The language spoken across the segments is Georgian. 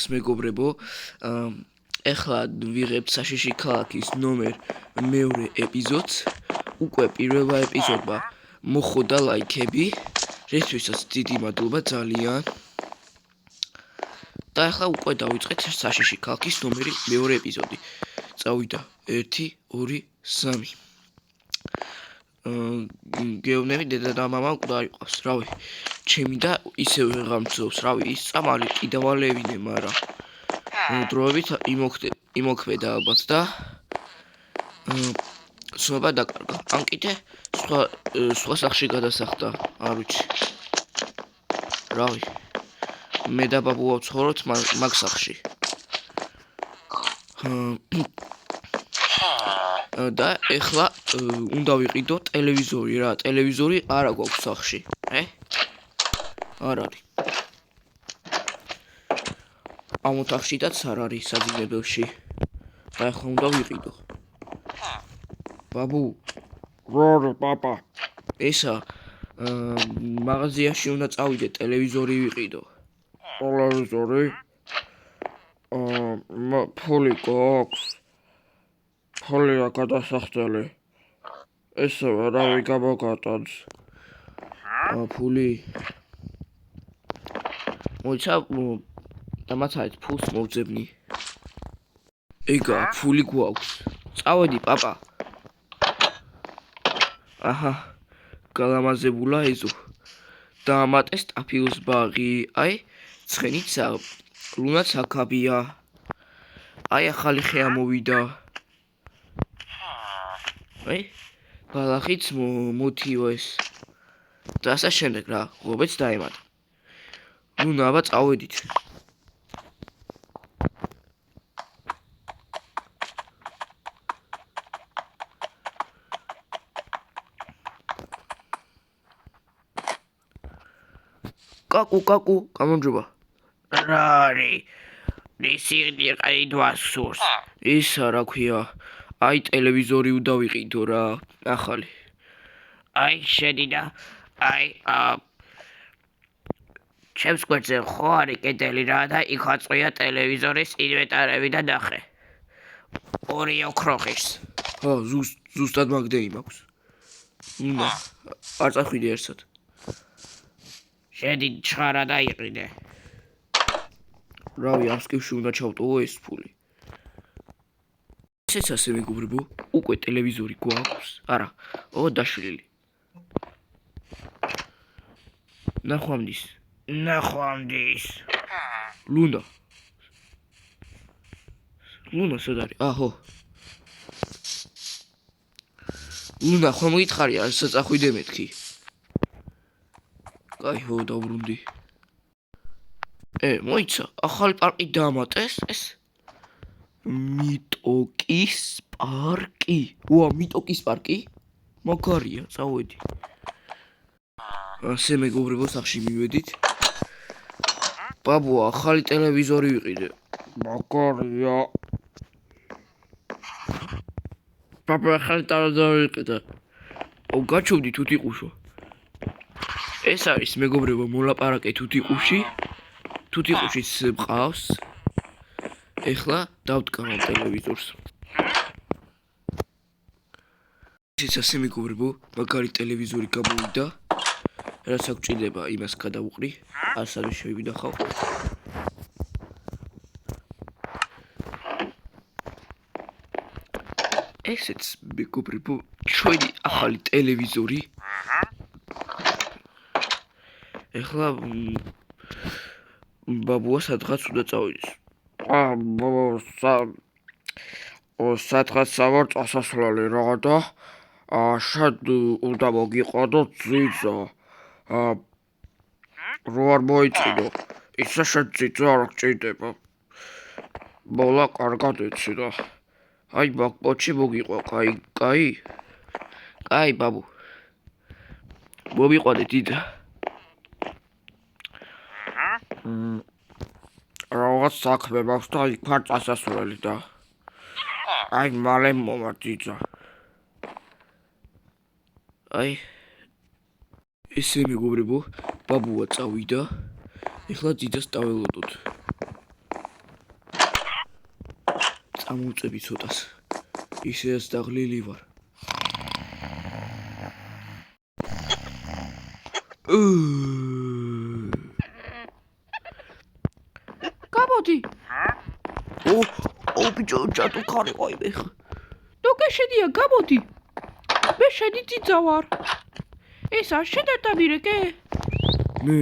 მეგობრებო, ეხლა ვიღებთ საშიში ქალაქის ნომერ მეორე ეპიზოდს. უკვე პირველმა ეპიზოდმა მოხდა ლაიქები, რისთვისაც დიდი მადლობა ძალიან. და ეხლა უკვე დავიწყეთ საშიში ქალაქის ნომერი მეორე ეპიზოდი. წავიდა 1 2 3. გეუბნები დედა და მამა უკვე არ იყავს, რავი. ჩემი და ისევ ვეღარ მძობს, რავი, ის წამალი კიდევ ალევინე, მაგრამ დროებით იმოქმედა ალბათ და ცნობა დაკარგა. ან კიდე სხვა სახში გადასახდა, არ ვიცი. რავი. მე და ბაბუა ვცხოვრობთ მაგ სახში. და ეხლა უნდა ვიყიდო ტელევიზორი რა, ტელევიზორი არა გვაქვს სახში. არ არის. ამ ოთახშიც არ არის საძინებელში. და ეხლა უნდა ვიყიდო. ბაბუ, რორი პაპა. ესა მაღაზიაში უნდა წავიდე, ტელევიზორი ვიყიდო. ტელევიზორი? ფული გვაქვს. ფულია გადასახდელი. ესე ვერავი გამოგატანს. ფული. მოიცა დამაცავეთ ფულს მოვძებნი. ეგა ფული გვაქვს. წავედი პაპა. აჰა. გალამაზებულა ეზო. დაამატეს ტაფიოს ბაღი. აი, ცხენიცა ლუნაც აქაბია. აი ახალი ხე ამოვიდა. აი, ბალახიც მოტივეს. და ასე შემდეგ რა, ღობეც დაემატა. ლუნა, აბა წავედით. კაკუ, გამარჯობა. რა არის? ნისირი ყიდვა სურს. ისა რა ქვია? აი ტელევიზორი უნდა ვიყიდო რა, ახალი. აი შედი და აი ჩემს გვერდზე ხო არის კედელი რა და იქ აწყვია ტელევიზორის ინვენტარები და ნახე. 2 ოქროხის. ზუსტად მაგდენი მაქვს. უნდა არ წახვიდე ერთად. შედი ჩხარა და იყიდე. რავი, არსკივში უნდა ჩავტოვო ეს ფული. ესეც ასე მეგობრებო, უკვე ტელევიზორი გვაქვს. არა, დაშვილი. ნახვამდის. ლუნა სად არის? აჰო. ლუნა, ხო მოგითხარი, არ საწახვიდე მეთქი. კაი, ხო, დავბრუნდი. მოიცა, ახალი პარკი დაამატეს, ეს მიტოკის პარკი. მიტოკის პარკი? მაგარია, წავედი. ასე მეგობრებო, სახში მივედით. ბაბუა, ახალი ტელევიზორი ვიყიდე. მაგარია. ბაბა, ახალი ტელევიზორი ვიყიდე. გაჩვდი თუთიყუშო. ეს არის მეგობრებო, მოლაპარაკე თუთიყუში. თუთიყუშიც მყავს. ეხლა დავდგამავ ტელევიზორს. ისიც ასე მეგობრებო, მაგარი ტელევიზორი გამოვიდა. რაც აქ ჭირდება, იმას გადავუყრი. ასადვე შევიდახავ. ესეც მეგობრებო, ჩვენი ახალი ტელევიზორი. ეხლა ბაბუა სადღაც უნდა წავიდეს. სადღაც ავარ წასასვლელი რა და შედ უნდა მოგიყვანო ძიძა. რო არ მოიწინო, ისა შედ ძიძა არ გჭირდება. მოლა კარგად ეცი რა. აი მაგ პოჩი მოგიყვა, კაი. კაი ბაბუ. მომიყვანე დიდა. რაღაც საქმე მაქვს და იქ ვარ წასასვლელი და აი მალე მომარ ძიძა. აი ესე მეგობრებო, ბაბუა წავიდა. ეხლა ძიძას დაველოდოთ. წამოვწები ცოტას. ისეაც დაღლილი ვარ. გამოდი. ბიჭო, ჯატო ხარი ყოიმე. ნუკე შედია, გამოდი. მე შენი ძიძა ვარ. ესა შედადამირეკე? მე?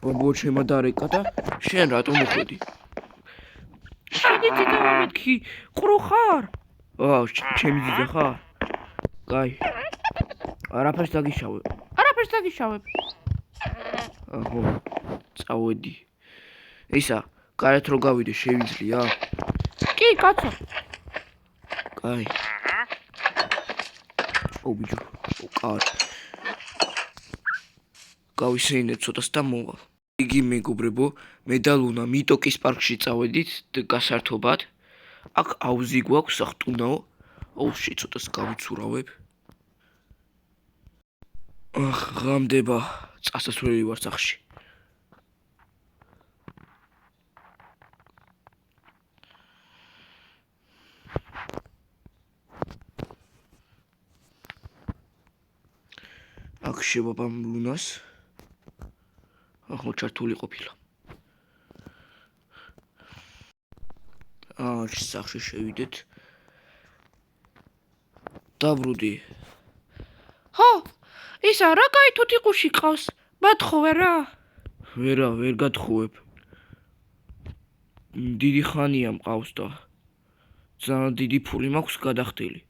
ბაბო ჩემა დარეკა და შენ რატომ მოხვედი? შენი ძიძა ვარ მეთქი, ყრო ხარ? ჩემი ძიძა ხარ? კაი. არაფერს დაგიშავებ. არაფერს დაგიშავებ. აჰო. წავედი. ისა, კარეთ რო გავიდე, შევიძლია? კი, კაცო. კაი. ბიჭო, კარი. გავისეინებ ცოტას და მოვალ. იგი მეგობრებო, მე და ლუნა მიტოკის პარკში წავედით გასართობად. აქ აუზი გვაქვს სახტუნაო. ცოტას გავიცურავებ. ღამდება, წასასვლელი ვარ სახში. აქ შევაბამ ლუნას. ჩართული ყოფილა. სახში შევიდეთ. დაბრუნდი. ხო, ისა რა კაი თუთიყუში ყავს? მათხოვე რა? ვერ გათხოვებ. დიდი ხანია მყავს და ძალიან დიდი ფული მაქვს გადახდილი.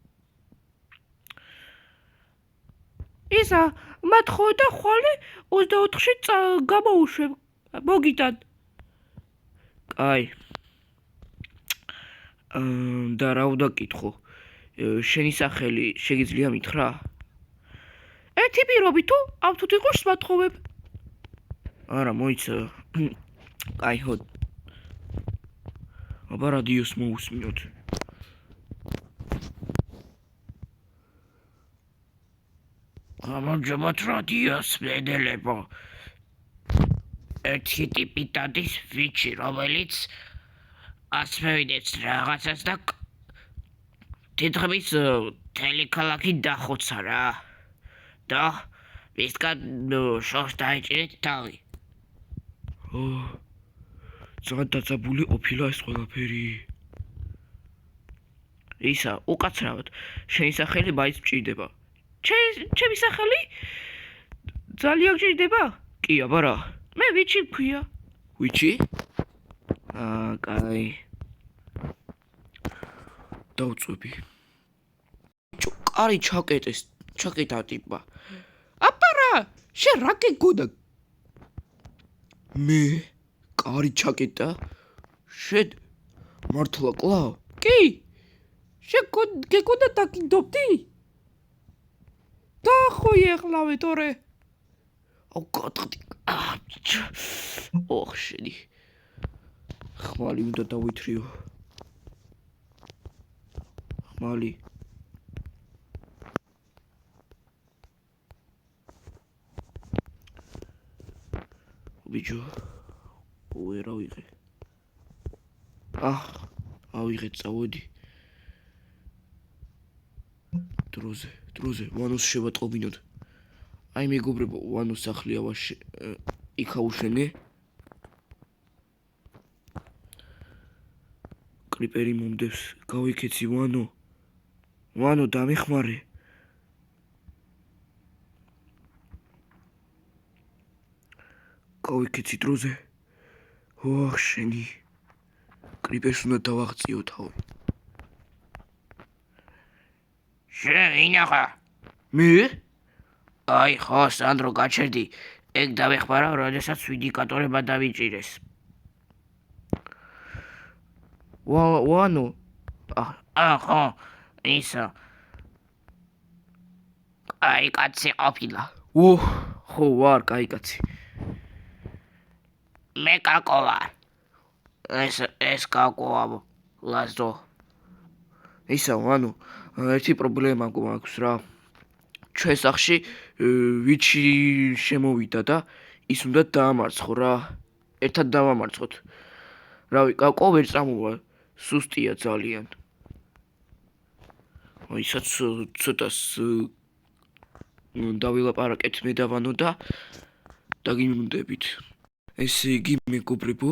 ისა მათხოვე და ხვალე 24-ში გამოუშვებ. მოგიტან. კაი. და რა უნდა კითხო? შენი სახელი შეგიძლია მითხრა? ერთი პირობი თუ ამ თუთიყუშს მათხოვებ. არა, მოიცა. კაი, ხო. აბა რადიოს მოусმინოთ. გამარჯობათ რადიოს მედელებო. ერთი ტიპი დადის ვიჩი, რომელიც ასმევიდეთ რაღაცას და თითქმის მთელი ქალაქი დახოცა რა. და მისგან შორს დაიჭირეთ თავი. ძალიან დაწაბული ყოფილა ეს ყველაფერი. ისა, უკაცრავად, შენი სახელი მაინც მჭირდება. ჩემი სახელი? ძალიან გჭირდება? კი, აბა რა. მე ვიჩი მქვია. ვიჩი? კაი. დავწვევი. კარი ჩაკეტა ტიპა. აბა რა, შენ რა გეგონა? მე? კარი ჩაკეტა? შენ მართლა კლავ? კი. შენ გეგონა დაგინდობდი? დაახოი ეხლავე თორე. გატყდი. შენი. ხმალი უნდა დავითრიო. ხმალი. ბიჭო. ვერა ვიღე. ავიღეთ, წავედი. დროზე, ვანოს შევატყობინოთ. აი მეგობრებო, ვანოს სახლია იქ აუშენე. კრიპერი მომდევს, გავიქეცი ვანო დამეხმარე. გავიქეცი დროზე. შენი. კრიპერს უნდა დავაღწიო თავი. შენ ვინახა? მე? აი ხო, სანდრო გაჩერდი. ეგ დავეხმარა, როდესაც ვინდიკატორება დავიჭირეს. ვანო? ხო, ისა. კაი კაცი ყოფილა. ხო, ვარ კაი კაცი. მე კაკო ვარ. ეს კაკოა, ლაზო. ისა, ვანო, ერთი პრობლემა გვაქვს რა. ჩვენ სახში ვიჩი შემოვიდა და ის უნდა დაამარცხო რა. ერთად დავამარცხოთ. რავი, კაკო ვერ წამოვა. სუსტია ძალიან. აი სადაც ცოტას დავილაპარაკეთ მე და ვანო და დაგიმუნდებით. ესე იგი მეგობრებო,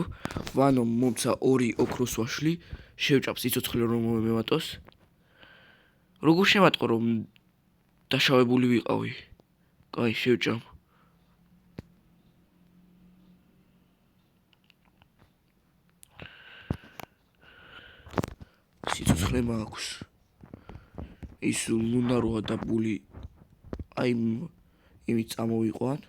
ვანომ მომცა 2 ოქროს ვაშლი, შევჭამ სიცოცხლე რომ მოვემატოს. როგორ შემატყო რომ დაშავებული ვიყავი? კაი, შევჭამ. სიცოცხლე მაქვს. ის უნდა როა დაბული აი იმით წამოვიყვან.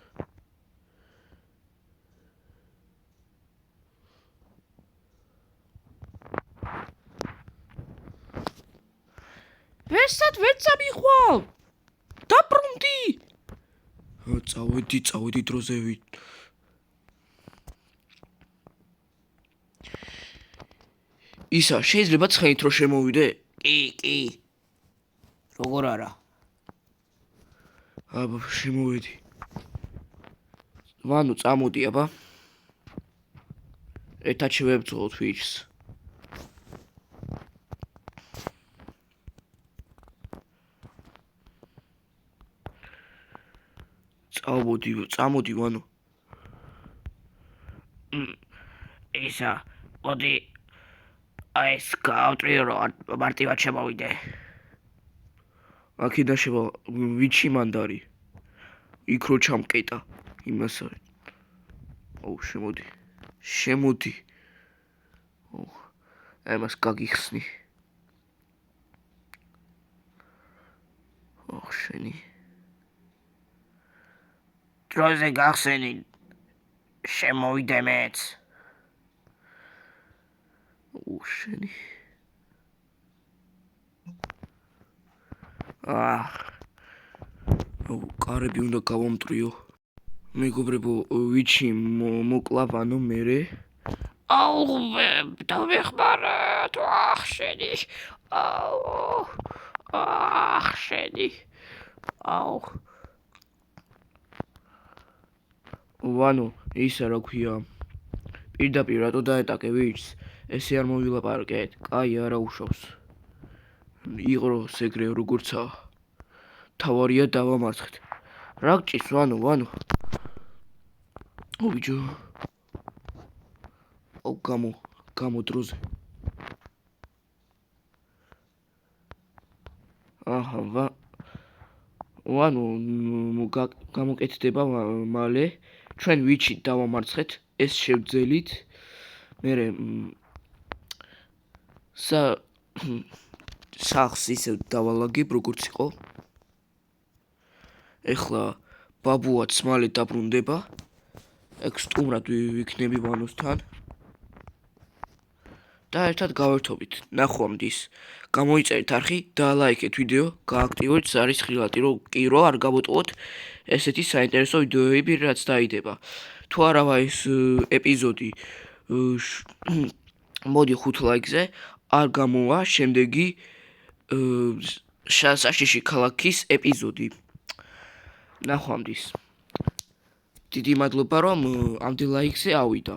ვესად ვერ წამიხვალ. დაბრუნდი. წავედი დროზე ისა, შეიძლება ცხენით რომ შემოვიდე? კი. როგორ არა? აბა, შემოვედი. ვანო, წამოდი, აბა. ერთად შევებრძოლოთ ვიჩს. წამოდი, ვანო. ისა, მოდი აი ეს გავტრიო რომ მარტივად შემოვიდე. აქედან შევა ვიჩი მანდარი. იქ რო ჩამკეტა იმასა. ოუ, შემოდი. ოუ, ამას გაგიხსნი. ოუ, შენი. დროზე გახსენი. შემოვიდე მეც. ოუ, შენი. კარები უნდა გავამტრიო. მეგობრებო, ვიჩი მოკლა ვანო მერე. აუ, დავეხმარეთ, შენი. შენი. ვანო, ისა რა ქვია. პირდაპირ რატო დაეტაკე ვიჩს? ესე არ მოვილაპარაკეთ. კაი, არა უშავს. იღროს ეგრე როგორცაა. თავარია დავამარცხეთ. რა გჭირს ვანო? ო ბიჭო. ო გამო დროზე. აჰა, ვანო გამოკეთდება მალე. ჩვენ ვიჩი დავამარცხეთ, ეს შევძელით. მერე სახს ისე დავალაგებ როგორც იყო. ეხლა ბაბუაც მალე დაბრუნდება. ეგ სტუმრად ვიქნები ვანოსთან. და ერთად გავერთობით. ნახვამდის. გამოიწერეთ არხი, დაალაიქეთ ვიდეო, გააქტივოთ ზარის ხილატი, რომ არ გამოტყოთ ესეთი საინტერესო ვიდეოები, რაც დაიდება. თუ არავა ეს ეპიზოდი მოდი 5 ლაიქზე, არ გამოვა შემდეგი საშიში ქალაქის ეპიზოდი. ნახვამდის. დიდი მადლობა რომ ამდენ ლაიქზე ავიდა.